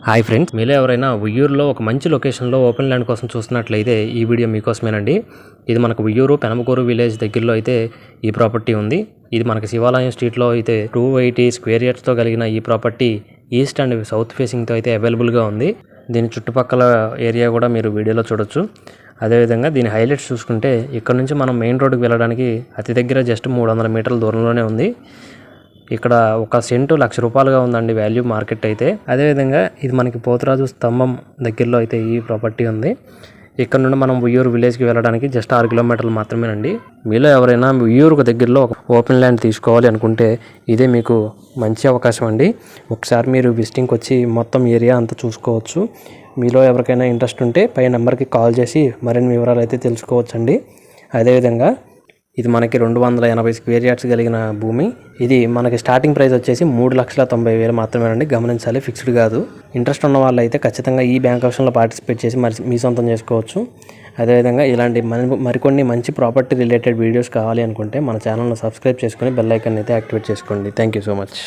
Hi friends, మీలో ఎవరైనా ఉయ్యూరులో ఒక మంచి లొకేషన్లో ఓపెన్ ల్యాండ్ కోసం చూస్తున్నట్లయితే ఈ వీడియో మీకోసమేనండి. ఇది మనకు ఉయ్యూరు పెనమకూరు విలేజ్ దగ్గరలో అయితే ఈ ప్రాపర్టీ ఉంది. ఇది మనకి శివాలయం స్ట్రీట్లో అయితే 280 స్క్వేర్ యార్డ్స్తో కలిగిన ఈ ప్రాపర్టీ ఈస్ట్ అండ్ సౌత్ ఫేసింగ్తో అయితే అవైలబుల్గా ఉంది. దీని చుట్టుపక్కల ఏరియా కూడా మీరు వీడియోలో చూడొచ్చు. అదేవిధంగా దీని హైలైట్స్ చూసుకుంటే ఇక్కడ నుంచి మనం మెయిన్ రోడ్డుకి వెళ్ళడానికి అతి దగ్గర జస్ట్ 300 మీటర్ల దూరంలోనే ఉంది. ఇక్కడ ఒక సెంటు ₹1,00,000 ఉందండి వాల్యూ మార్కెట్ అయితే. అదేవిధంగా ఇది మనకి పోతురాజు స్తంభం దగ్గరలో అయితే ఈ ప్రాపర్టీ ఉంది. ఇక్కడ నుండి మనం ఉయ్యూరు విలేజ్కి వెళ్ళడానికి జస్ట్ 6 కిలోమీటర్లు మాత్రమేనండి. మీలో ఎవరైనా ఉయ్యూరుకు దగ్గరలో ఓపెన్ ల్యాండ్ తీసుకోవాలి అనుకుంటే ఇదే మీకు మంచి అవకాశం అండి. ఒకసారి మీరు విజిటింగ్కి వచ్చి మొత్తం ఏరియా అంతా చూసుకోవచ్చు. మీలో ఎవరికైనా ఇంట్రెస్ట్ ఉంటే పై నెంబర్కి కాల్ చేసి మరిన్ని వివరాలు అయితే తెలుసుకోవచ్చండి. అదేవిధంగా ఇది మనకి 280 స్క్వేర్ యార్డ్స్ కలిగిన భూమి. ఇది మనకి స్టార్టింగ్ ప్రైస్ వచ్చేసి 3,90,000 మాత్రమేనండి. గమనించాలి, ఫిక్స్డ్ కాదు. ఇంట్రెస్ట్ ఉన్న వాళ్ళు అయితే ఖచ్చితంగా ఈ బ్యాంక్ ఆప్షన్లో పార్టిసిపేట్ చేసి మీ సొంతం చేసుకోవచ్చు. అదేవిధంగా ఇలాంటి మరికొన్ని మంచి ప్రాపర్టీ రిలేటెడ్ వీడియోస్ కావాలి అనుకుంటే మన ఛానల్ను సబ్స్క్రైబ్ చేసుకొని బెల్ ఐకాన్ అయితే యాక్టివేట్ చేసుకోండి. Thank you so much.